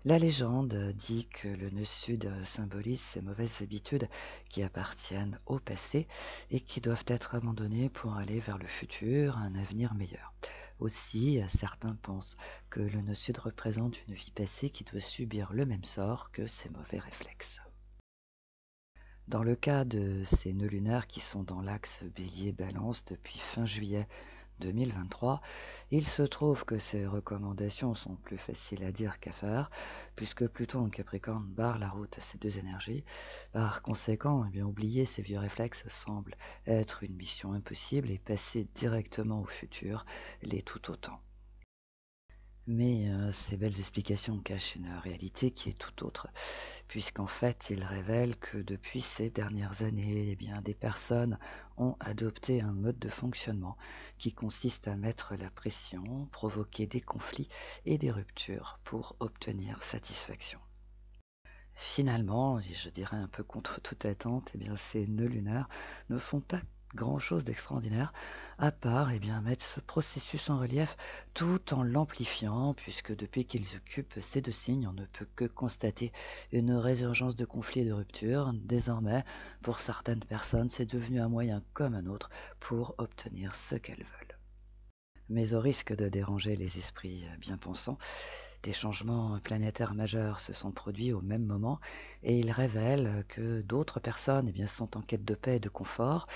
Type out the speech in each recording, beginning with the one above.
La légende dit que le nœud sud symbolise ces mauvaises habitudes qui appartiennent au passé et qui doivent être abandonnées pour aller vers le futur, un avenir meilleur. Aussi, certains pensent que le nœud sud représente une vie passée qui doit subir le même sort que ses mauvais réflexes. Dans le cas de ces nœuds lunaires qui sont dans l'axe Bélier-Balance depuis fin juillet 2023, il se trouve que ces recommandations sont plus faciles à dire qu'à faire, puisque Pluton en Capricorne barre la route à ces deux énergies. Par conséquent, oublier ces vieux réflexes semble être une mission impossible et passer directement au futur l'est tout autant. Mais ces belles explications cachent une réalité qui est tout autre, puisqu'en fait, ils révèlent que depuis ces dernières années, des personnes ont adopté un mode de fonctionnement qui consiste à mettre la pression, provoquer des conflits et des ruptures pour obtenir satisfaction. Finalement, et je dirais un peu contre toute attente, ces nœuds lunaires ne font pas grand-chose d'extraordinaire, à part mettre ce processus en relief tout en l'amplifiant, puisque depuis qu'ils occupent ces deux signes, on ne peut que constater une résurgence de conflits et de ruptures. Désormais, pour certaines personnes, c'est devenu un moyen comme un autre pour obtenir ce qu'elles veulent. Mais au risque de déranger les esprits bien pensants, des changements planétaires majeurs se sont produits au même moment et ils révèlent que d'autres personnes sont en quête de paix et de confort.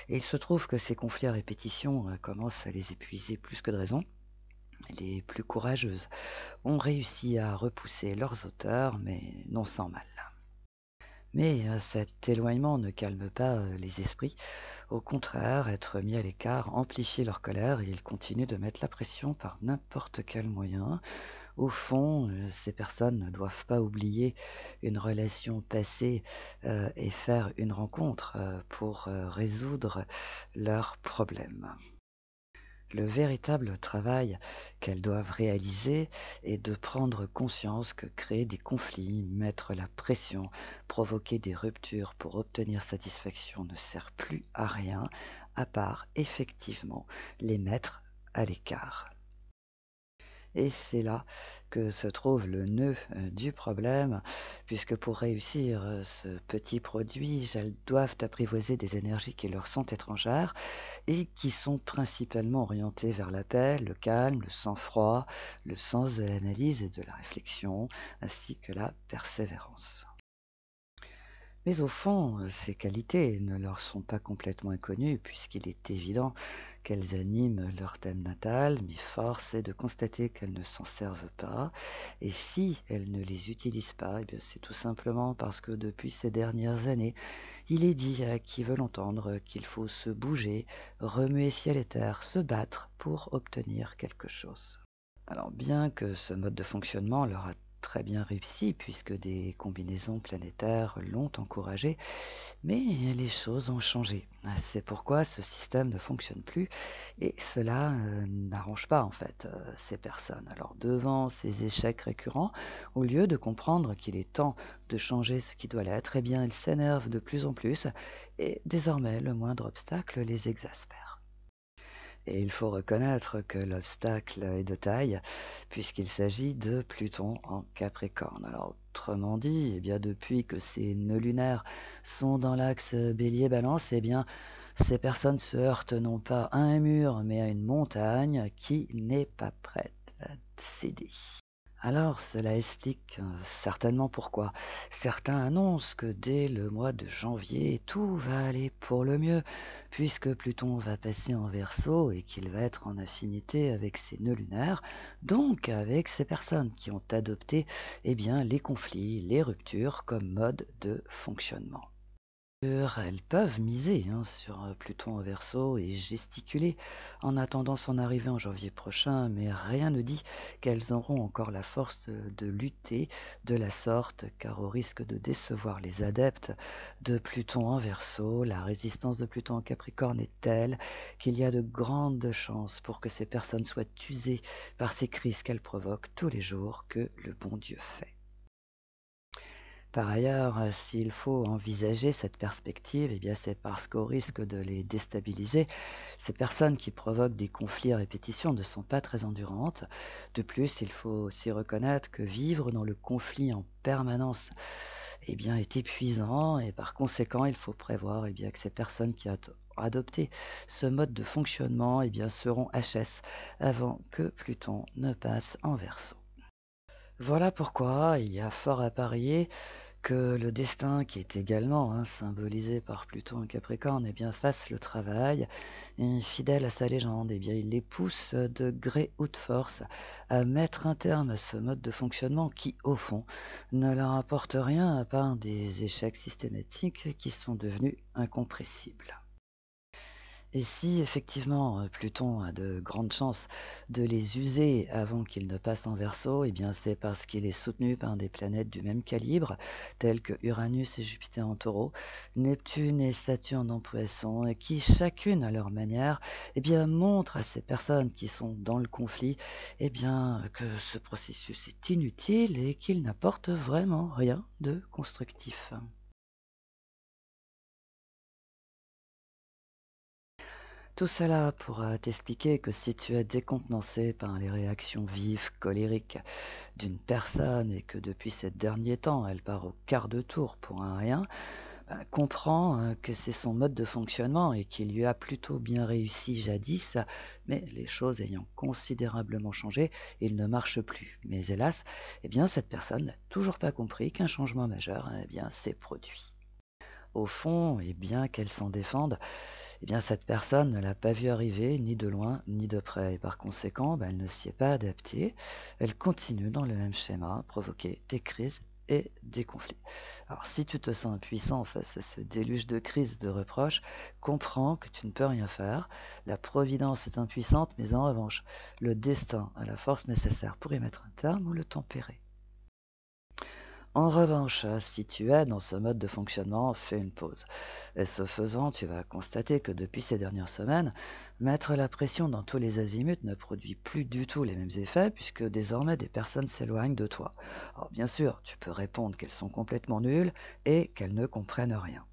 Et il se trouve que ces conflits à répétition commencent à les épuiser plus que de raison. Les plus courageuses ont réussi à repousser leurs auteurs, mais non sans mal. Mais cet éloignement ne calme pas les esprits. Au contraire, être mis à l'écart amplifie leur colère et ils continuent de mettre la pression par n'importe quel moyen. Au fond, ces personnes ne doivent pas oublier une relation passée, et faire une rencontre, pour, résoudre leurs problèmes. Le véritable travail qu'elles doivent réaliser est de prendre conscience que créer des conflits, mettre la pression, provoquer des ruptures pour obtenir satisfaction ne sert plus à rien, à part effectivement les mettre à l'écart. Et c'est là que se trouve le nœud du problème, puisque pour réussir ce petit produit, elles doivent apprivoiser des énergies qui leur sont étrangères et qui sont principalement orientées vers la paix, le calme, le sang-froid, le sens de l'analyse et de la réflexion, ainsi que la persévérance. Mais au fond, ces qualités ne leur sont pas complètement inconnues, puisqu'il est évident qu'elles animent leur thème natal, mais force est de constater qu'elles ne s'en servent pas. Et si elles ne les utilisent pas, c'est tout simplement parce que depuis ces dernières années, il est dit à qui veut l'entendre qu'il faut se bouger, remuer ciel et terre, se battre pour obtenir quelque chose. Alors bien que ce mode de fonctionnement leur a très bien réussi puisque des combinaisons planétaires l'ont encouragé, mais les choses ont changé. C'est pourquoi ce système ne fonctionne plus et cela n'arrange pas en fait ces personnes. Alors devant ces échecs récurrents, au lieu de comprendre qu'il est temps de changer ce qui doit l'être, elles s'énervent de plus en plus et désormais le moindre obstacle les exaspère. Et il faut reconnaître que l'obstacle est de taille, puisqu'il s'agit de Pluton en Capricorne. Alors, autrement dit, depuis que ces nœuds lunaires sont dans l'axe Bélier-Balance, ces personnes se heurtent non pas à un mur, mais à une montagne qui n'est pas prête à céder. Alors cela explique certainement pourquoi certains annoncent que dès le mois de janvier, tout va aller pour le mieux, puisque Pluton va passer en Verseau et qu'il va être en affinité avec ses nœuds lunaires, donc avec ces personnes qui ont adopté les conflits, les ruptures comme mode de fonctionnement. Elles peuvent miser sur Pluton en Verseau et gesticuler en attendant son arrivée en janvier prochain, mais rien ne dit qu'elles auront encore la force de lutter de la sorte, car au risque de décevoir les adeptes de Pluton en Verseau, la résistance de Pluton en Capricorne est telle qu'il y a de grandes chances pour que ces personnes soient usées par ces crises qu'elles provoquent tous les jours que le bon Dieu fait. Par ailleurs, s'il faut envisager cette perspective, eh bien, c'est parce qu'au risque de les déstabiliser, ces personnes qui provoquent des conflits à répétition ne sont pas très endurantes. De plus, il faut aussi reconnaître que vivre dans le conflit en permanence, eh bien, est épuisant et par conséquent, il faut prévoir, eh bien, que ces personnes qui ont adopté ce mode de fonctionnement, eh bien, seront HS avant que Pluton ne passe en Verseau. Voilà pourquoi il y a fort à parier que le destin, qui est également symbolisé par Pluton et Capricorne, eh bien, fasse le travail. Et fidèle à sa légende, eh bien, il les pousse de gré ou de force à mettre un terme à ce mode de fonctionnement qui, au fond, ne leur apporte rien à part des échecs systématiques qui sont devenus incompressibles. Et si effectivement, Pluton a de grandes chances de les user avant qu'il ne passe en Verseau, eh bien c'est parce qu'il est soutenu par des planètes du même calibre, telles que Uranus et Jupiter en Taureau, Neptune et Saturne en Poisson, et qui chacune à leur manière, eh bien montrent à ces personnes qui sont dans le conflit, eh bien que ce processus est inutile et qu'il n'apporte vraiment rien de constructif. Tout cela pourra t'expliquer que si tu es décontenancé par les réactions vives, colériques d'une personne et que depuis ces derniers temps, elle part au quart de tour pour un rien, comprends que c'est son mode de fonctionnement et qu'il lui a plutôt bien réussi jadis, mais les choses ayant considérablement changé, il ne marche plus. Mais hélas, eh bien, cette personne n'a toujours pas compris qu'un changement majeur, eh bien, s'est produit. Au fond, et bien qu'elle s'en défende, eh bien, cette personne ne l'a pas vu arriver ni de loin ni de près et par conséquent, elle ne s'y est pas adaptée. Elle continue dans le même schéma, provoquer des crises et des conflits. Alors, si tu te sens impuissant face à ce déluge de crises, de reproches, comprends que tu ne peux rien faire. La providence est impuissante, mais en revanche, le destin a la force nécessaire pour y mettre un terme ou le tempérer. En revanche, si tu es dans ce mode de fonctionnement, fais une pause. Et ce faisant, tu vas constater que depuis ces dernières semaines, mettre la pression dans tous les azimuts ne produit plus du tout les mêmes effets puisque désormais des personnes s'éloignent de toi. Alors bien sûr, tu peux répondre qu'elles sont complètement nulles et qu'elles ne comprennent rien.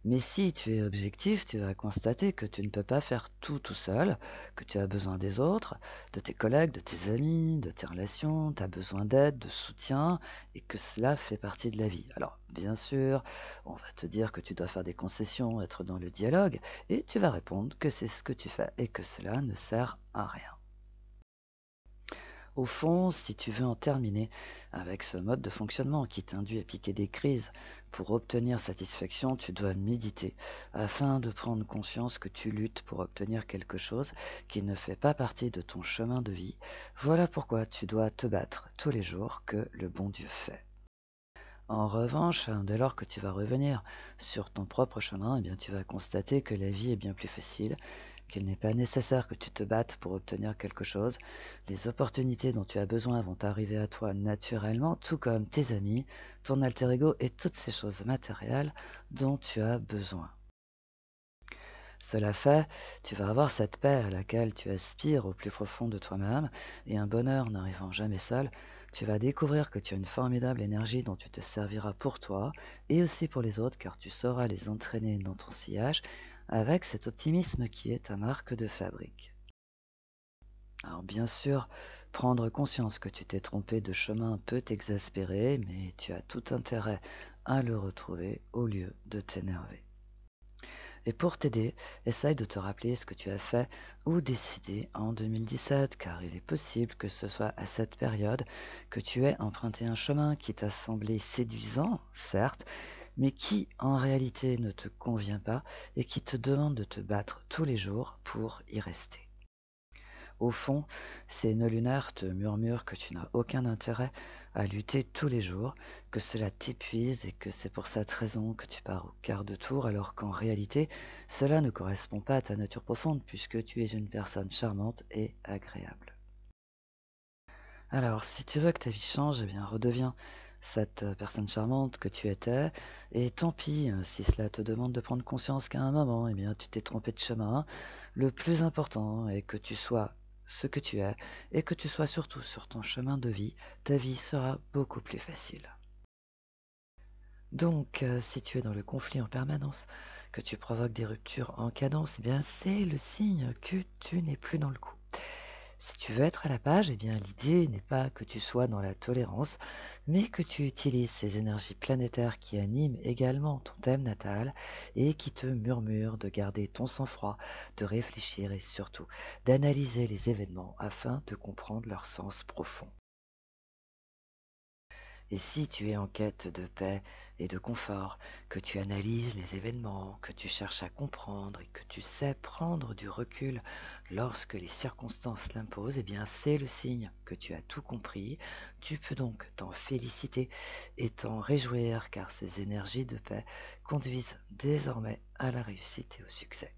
Mais si tu es objectif, tu vas constater que tu ne peux pas faire tout seul, que tu as besoin des autres, de tes collègues, de tes amis, de tes relations, tu as besoin d'aide, de soutien, et que cela fait partie de la vie. Alors, bien sûr, on va te dire que tu dois faire des concessions, être dans le dialogue, et tu vas répondre que c'est ce que tu fais et que cela ne sert à rien. Au fond, si tu veux en terminer avec ce mode de fonctionnement qui t'induit à piquer des crises pour obtenir satisfaction, tu dois méditer afin de prendre conscience que tu luttes pour obtenir quelque chose qui ne fait pas partie de ton chemin de vie. Voilà pourquoi tu dois te battre tous les jours que le bon Dieu fait. En revanche, dès lors que tu vas revenir sur ton propre chemin, eh bien, tu vas constater que la vie est bien plus facile, qu'il n'est pas nécessaire que tu te battes pour obtenir quelque chose. Les opportunités dont tu as besoin vont arriver à toi naturellement, tout comme tes amis, ton alter ego et toutes ces choses matérielles dont tu as besoin. Cela fait, tu vas avoir cette paix à laquelle tu aspires au plus profond de toi-même, et un bonheur n'arrivant jamais seul, tu vas découvrir que tu as une formidable énergie dont tu te serviras pour toi et aussi pour les autres, car tu sauras les entraîner dans ton sillage avec cet optimisme qui est ta marque de fabrique. Alors bien sûr, prendre conscience que tu t'es trompé de chemin peut t'exaspérer, mais tu as tout intérêt à le retrouver au lieu de t'énerver. Et pour t'aider, essaye de te rappeler ce que tu as fait ou décidé en 2017, car il est possible que ce soit à cette période que tu aies emprunté un chemin qui t'a semblé séduisant, certes, mais qui en réalité ne te convient pas et qui te demande de te battre tous les jours pour y rester. Au fond, ces nœuds lunaires te murmurent que tu n'as aucun intérêt à lutter tous les jours, que cela t'épuise et que c'est pour cette raison que tu pars au quart de tour, alors qu'en réalité, cela ne correspond pas à ta nature profonde puisque tu es une personne charmante et agréable. Alors, si tu veux que ta vie change, eh bien, redeviens cette personne charmante que tu étais, et tant pis si cela te demande de prendre conscience qu'à un moment, eh bien, tu t'es trompé de chemin. Le plus important est que tu sois ce que tu es et que tu sois surtout sur ton chemin de vie. Ta vie sera beaucoup plus facile. Donc, si tu es dans le conflit en permanence, que tu provoques des ruptures en cadence, eh bien, c'est le signe que tu n'es plus dans le coup. Si tu veux être à la page, eh bien, l'idée n'est pas que tu sois dans la tolérance, mais que tu utilises ces énergies planétaires qui animent également ton thème natal et qui te murmurent de garder ton sang-froid, de réfléchir et surtout d'analyser les événements afin de comprendre leur sens profond. Et si tu es en quête de paix et de confort, que tu analyses les événements, que tu cherches à comprendre et que tu sais prendre du recul lorsque les circonstances l'imposent, eh bien c'est le signe que tu as tout compris. Tu peux donc t'en féliciter et t'en réjouir car ces énergies de paix conduisent désormais à la réussite et au succès.